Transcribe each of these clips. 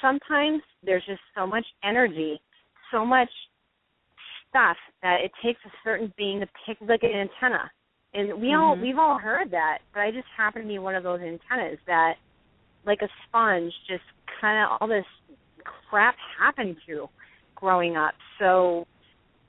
sometimes there's just so much energy, so much stuff that it takes a certain being to pick like an antenna. And we've all heard that, but I just happen to be one of those antennas that, like a sponge, just kind of all this crap happened to growing up. So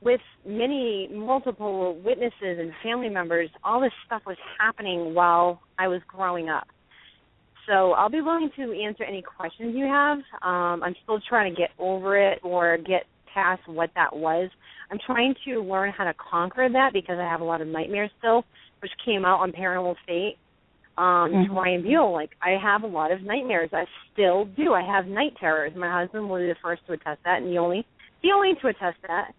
with multiple witnesses and family members, all this stuff was happening while I was growing up. So I'll be willing to answer any questions you have. I'm still trying to get over it or get past what that was. I'm trying to learn how to conquer that because I have a lot of nightmares still, which came out on Paranormal State. To Ryan Buell, like, I have a lot of nightmares. I still do. I have night terrors. My husband will be the first to attest that, and the only to attest that.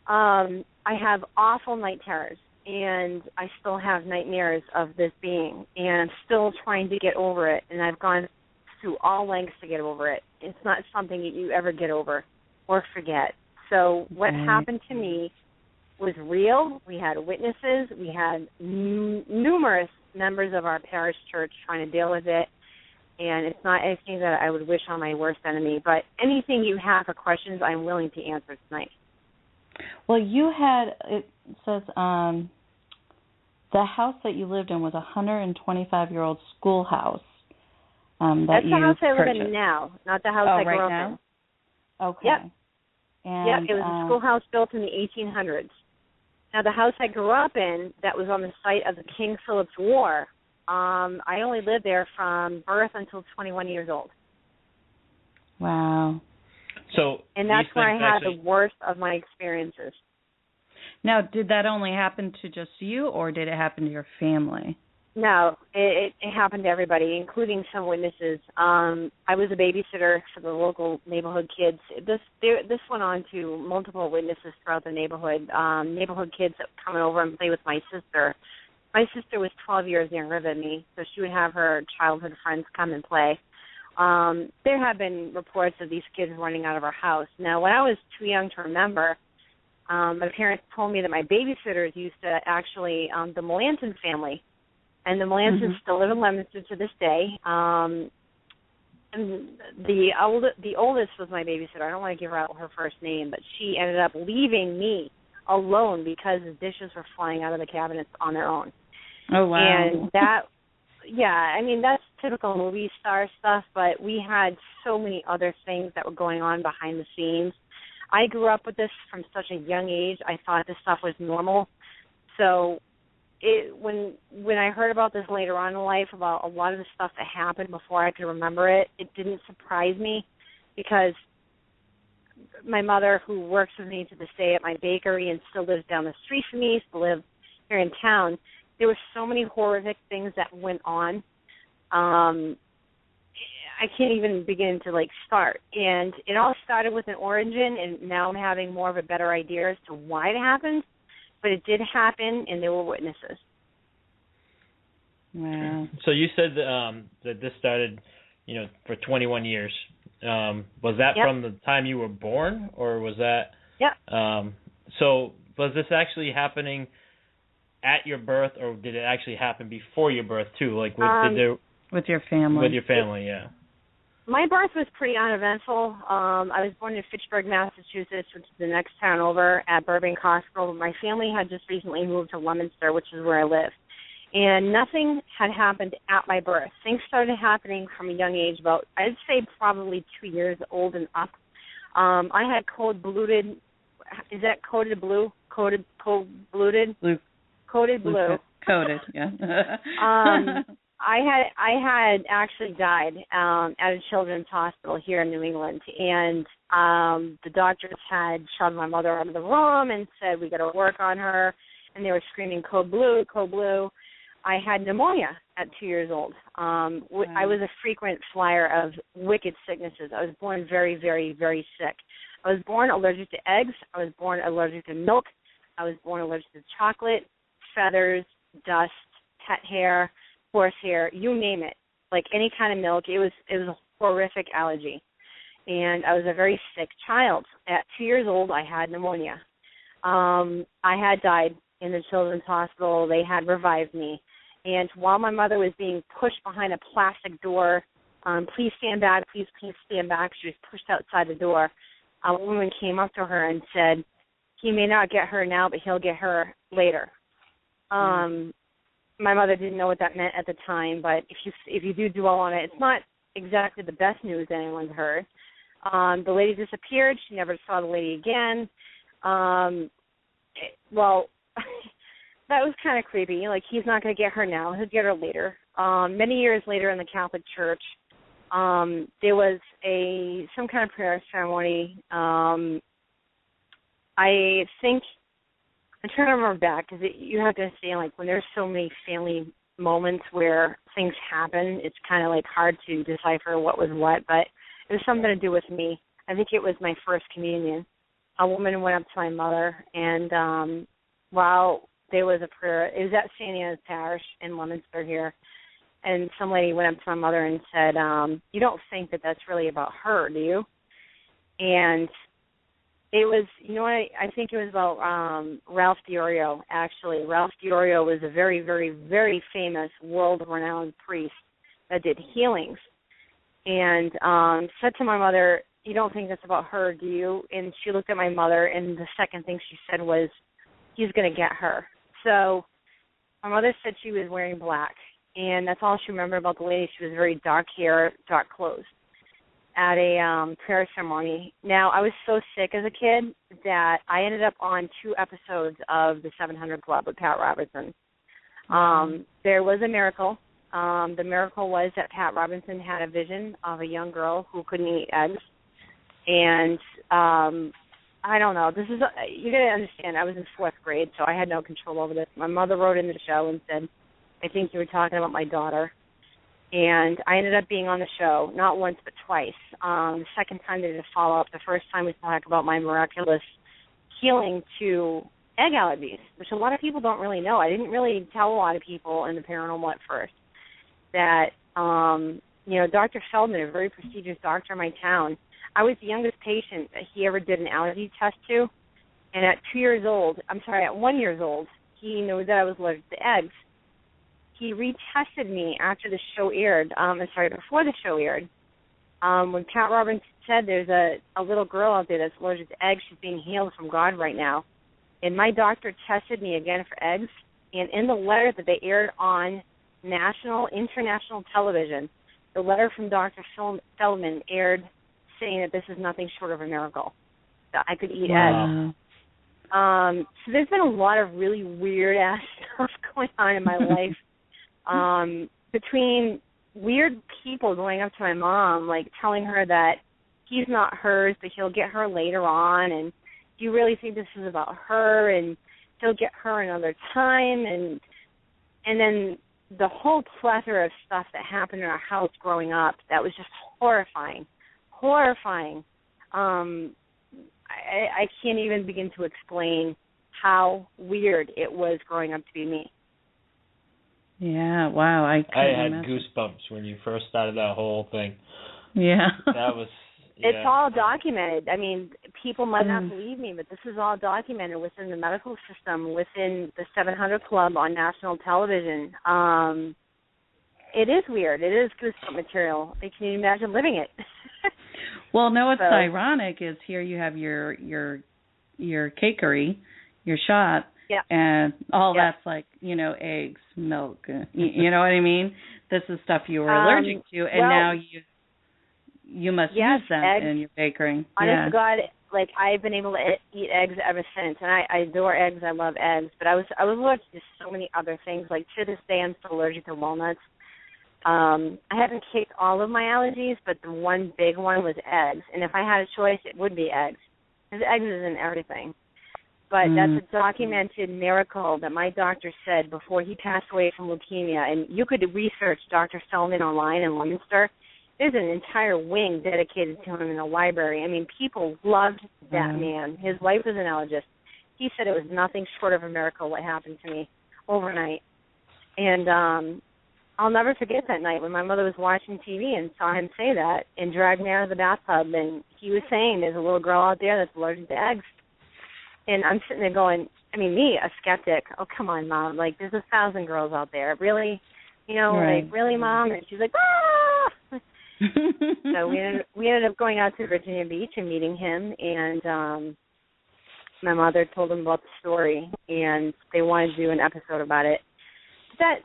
I have awful night terrors, and I still have nightmares of this being, and I'm still trying to get over it, and I've gone through all lengths to get over it. It's not something that you ever get over or forget. So what happened to me was real. We had witnesses. We had numerous members of our parish church trying to deal with it, and it's not anything that I would wish on my worst enemy. But anything you have for questions, I'm willing to answer tonight. Well, you had, it says, the house that you lived in was a 125-year-old schoolhouse. That's the house I live purchased. in now, not the house I grew up in. Okay. Yep. And, it was a schoolhouse built in the 1800s. Now, the house I grew up in that was on the site of the King Philip's War, I only lived there from birth until 21 years old. Wow. And that's where I had the worst of my experiences. Now, did that only happen to just you, or did it happen to your family? No, it happened to everybody, including some witnesses. I was a babysitter for the local neighborhood kids. This went on to multiple witnesses throughout the neighborhood. Neighborhood kids that would come over and play with my sister. My sister was 12 years younger than me, so she would have her childhood friends come and play. There have been reports of these kids running out of our house. Now, when I was too young to remember, my parents told me that my babysitters used to actually, the Melanson family, and the Melansons still live in Leominster to this day. And the oldest was my babysitter. I don't want to give her out her first name, but she ended up leaving me alone because the dishes were flying out of the cabinets on their own. Oh, wow. And that, I mean, that's typical movie star stuff, but we had so many other things that were going on behind the scenes. I grew up with this from such a young age. I thought this stuff was normal. So when I heard about this later on in life, about a lot of the stuff that happened before I could remember it, it didn't surprise me because my mother, who works with me to this day at my bakery and still lives down the street from me, still live here in town, there were so many horrific things that went on. I can't even begin to, start. And it all started with an origin, and now I'm having more of a better idea as to why it happened. But it did happen, and there were witnesses. Wow. So you said that this started, for 21 years. Was that from the time you were born, or was that? Yep. So was this actually happening at your birth, or did it actually happen before your birth too? With your family. With your family, yeah. My birth was pretty uneventful. I was born in Fitchburg, Massachusetts, which is the next town over at Burbank Hospital. My family had just recently moved to Leominster, which is where I live. And nothing had happened at my birth. Things started happening from a young age, about, I'd say probably 2 years old and up. I had cold-blooded, is that coded blue? Cold-blooded? Blue. Coated blue. Coated, yeah. I had actually died at a children's hospital here in New England, and the doctors had shoved my mother out of the room and said, we got to work on her, and they were screaming, code blue, code blue. I had pneumonia at 2 years old. I was a frequent flyer of wicked sicknesses. I was born very, very, very sick. I was born allergic to eggs. I was born allergic to milk. I was born allergic to chocolate, feathers, dust, pet hair, horse hair, you name it, like any kind of milk. It was a horrific allergy. And I was a very sick child. At 2 years old, I had pneumonia. I had died in the children's hospital. They had revived me. And while my mother was being pushed behind a plastic door please stand back, please stand back. She was pushed outside the door. A woman came up to her and said, he may not get her now, but he'll get her later. My mother didn't know what that meant at the time, but if you do dwell on it, it's not exactly the best news anyone's heard. The lady disappeared. She never saw the lady again. Well, that was kind of creepy. Like, he's not going to get her now. He'll get her later. Many years later in the Catholic Church, there was some kind of prayer ceremony. I think, I'm trying to remember back, because you have to understand, like, when there's so many family moments where things happen, it's kind of, like, hard to decipher what was what, but it was something to do with me. I think it was my first communion. A woman went up to my mother, and while there was a prayer, it was at St. Anne's Parish in Leominster here, and some lady went up to my mother and said, you don't think that that's really about her, do you? And it was, you know what, I think it was about Ralph DiOrio, actually. Ralph DiOrio was a very, very, very famous, world-renowned priest that did healings. And said to my mother, you don't think that's about her, do you? And she looked at my mother, and the second thing she said was, he's going to get her. So my mother said she was wearing black, and that's all she remembered about the lady. She was very dark hair, dark clothes at a prayer ceremony. Now, I was so sick as a kid that I ended up on 2 episodes of the 700 Club with Pat Robertson. There was a miracle. The miracle was that Pat Robinson had a vision of a young girl who couldn't eat eggs. And I don't know. You got to understand, I was in 4th grade, so I had no control over this. My mother wrote in the show and said, I think you were talking about my daughter. And I ended up being on the show, not once but twice. The second time they did a follow-up. The first time we talked about my miraculous healing to egg allergies, which a lot of people don't really know. I didn't really tell a lot of people in the paranormal at first that, Dr. Feldman, a very prestigious doctor in my town, I was the youngest patient that he ever did an allergy test to. And at 1 year old, he knew that I was allergic to eggs. He retested me after the show aired, before the show aired, when Pat Robbins said there's a little girl out there that's allergic to eggs. She's being healed from God right now. And my doctor tested me again for eggs, and in the letter that they aired on international television, the letter from Dr. Feldman aired saying that this is nothing short of a miracle, that I could eat eggs. So there's been a lot of really weird-ass stuff going on in my life. Between weird people going up to my mom, like telling her that he's not hers, but he'll get her later on, and do you really think this is about her, and he'll get her another time, and then the whole plethora of stuff that happened in our house growing up that was just horrifying. I can't even begin to explain how weird it was growing up to be me. Yeah, wow. I had goosebumps when you first started that whole thing. Yeah. That was... Yeah. It's all documented. I mean, people might not believe me, but this is all documented within the medical system, within the 700 Club on national television. It is weird. It is goosebump material. Can you imagine living it? Well, no, what's ironic is here you have your cakery, your shop, and all that's like, eggs, milk, you know what I mean? This is stuff you were allergic to, and now you must use them in your bakery. Honest to God, like, I've been able to eat eggs ever since, and I adore eggs. I love eggs, but I was allergic to so many other things. Like, to this day, I'm still allergic to walnuts. I haven't kicked all of my allergies, but the one big one was eggs. And if I had a choice, it would be eggs, because eggs is in everything. But that's a documented miracle that my doctor said before he passed away from leukemia. And you could research Dr. Feldman online in Leominster. There's an entire wing dedicated to him in the library. I mean, people loved that man. His wife was an allergist. He said it was nothing short of a miracle what happened to me overnight. And I'll never forget that night when my mother was watching TV and saw him say that and dragged me out of the bathtub. And he was saying there's a little girl out there that's allergic to eggs. And I'm sitting there going, me, a skeptic, oh, come on, Mom. Like, there's 1,000 girls out there. Really? Like, really, Mom? And she's like, ah! So we ended up going out to Virginia Beach and meeting him, and my mother told them about the story, and they wanted to do an episode about it. That,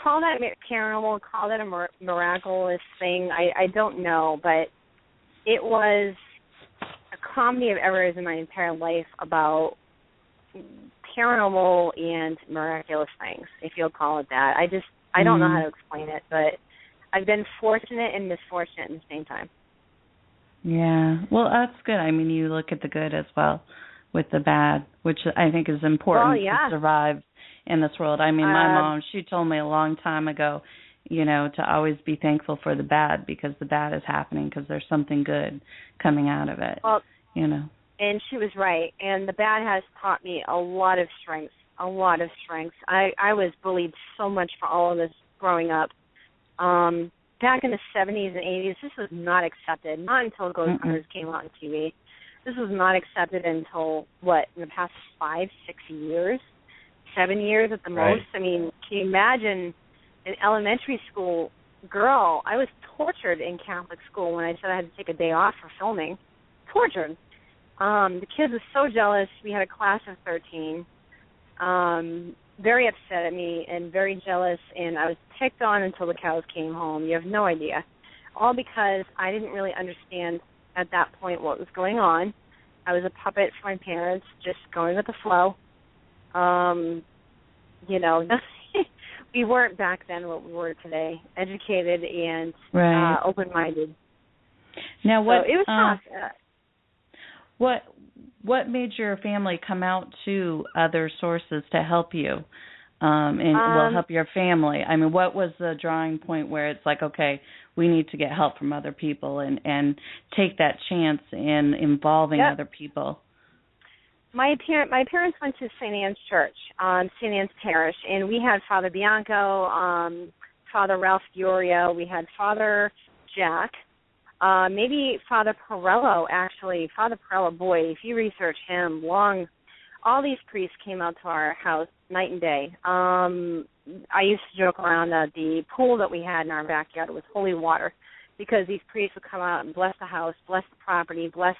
call that paranormal, call that a miraculous thing, I don't know, but it was a comedy of errors in my entire life about paranormal and miraculous things, if you'll call it that. I don't know how to explain it, but I've been fortunate and misfortunate at the same time. Yeah. Well, that's good. I mean, you look at the good as well with the bad, which I think is important to survive in this world. I mean, my mom, she told me a long time ago, to always be thankful for the bad, because the bad is happening because there's something good coming out of it, Well, and she was right. And the bad has taught me a lot of strengths, I was bullied so much for all of this growing up. Back in the 70s and 80s, this was not accepted, not until Ghost Hunters came out on TV. This was not accepted until, in the past 5-6 years, 7 years at the most. I mean, can you imagine an elementary school girl? I was tortured in Catholic school when I said I had to take a day off for filming. Tortured. The kids were so jealous. We had a class of 13. Very upset at me and very jealous, and I was picked on until the cows came home. You have no idea. All because I didn't really understand at that point what was going on. I was a puppet for my parents, just going with the flow. We weren't back then what we were today, educated and open-minded. Now, it was tough. What made your family come out to other sources to help you and help your family? I mean, what was the drawing point where it's like, okay, we need to get help from other people and take that chance in involving other people? My parents went to St. Anne's Church, St. Anne's Parish, and we had Father Bianco, Father Ralph Diorio, we had Father Jack, maybe Father Perello, actually. Father Perello, boy, if you research him, all these priests came out to our house night and day. I used to joke around that the pool that we had in our backyard was holy water, because these priests would come out and bless the house, bless the property, bless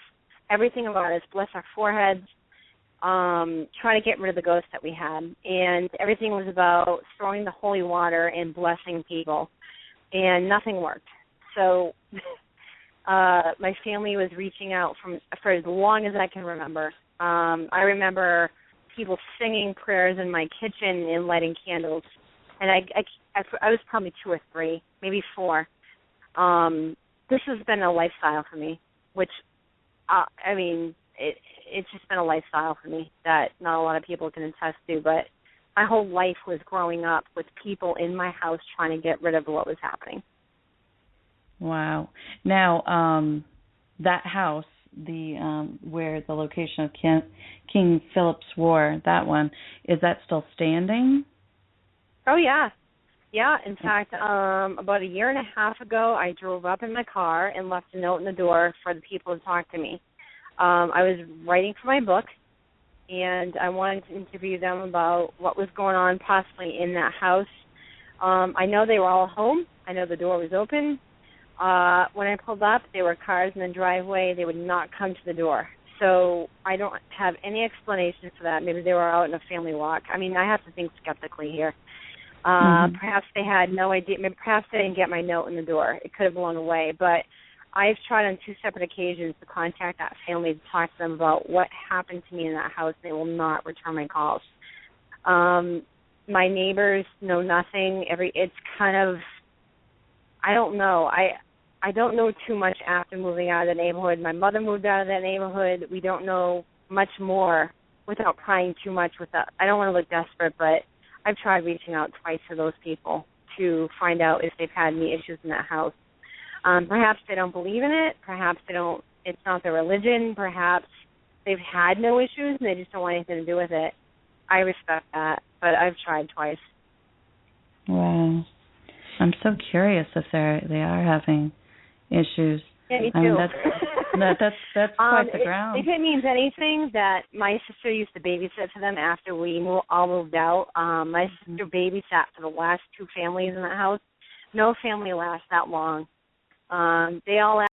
everything about us, bless our foreheads, trying to get rid of the ghosts that we had. And everything was about throwing the holy water and blessing people, and nothing worked. So my family was reaching out for as long as I can remember. I remember people singing prayers in my kitchen and lighting candles, and I was probably 2 or 3, maybe 4. This has been a lifestyle for me, which it's just been a lifestyle for me that not a lot of people can attest to. But my whole life was growing up with people in my house trying to get rid of what was happening. Wow. Now, that house, where the location of King Philip's War, that one, is that still standing? Oh, yeah. Yeah, in fact, about a year and a half ago, I drove up in my car and left a note in the door for the people to talk to me. I was writing for my book, and I wanted to interview them about what was going on possibly in that house. I know they were all home. I know the door was open. When I pulled up, there were cars in the driveway. They would not come to the door. So I don't have any explanation for that. Maybe they were out in a family walk. I mean, I have to think skeptically here. Perhaps they had no idea. Maybe perhaps they didn't get my note in the door. It could have blown away. But I've tried on 2 separate occasions to contact that family to talk to them about what happened to me in that house. They will not return my calls. My neighbors know nothing. It's kind of, I don't know. I don't know too much after moving out of the neighborhood. My mother moved out of that neighborhood. We don't know much more without prying too much. I don't want to look desperate, but I've tried reaching out twice to those people to find out if they've had any issues in that house. Perhaps they don't believe in it. Perhaps it's not their religion. Perhaps they've had no issues and they just don't want anything to do with it. I respect that, but I've tried twice. Wow. I'm so curious if they are having issues. Yeah, me too. I mean, that's quite the ground. If it means anything, that my sister used to babysit for them after we all moved out. My sister babysat for the last 2 families in that house. No family lasts that long. They all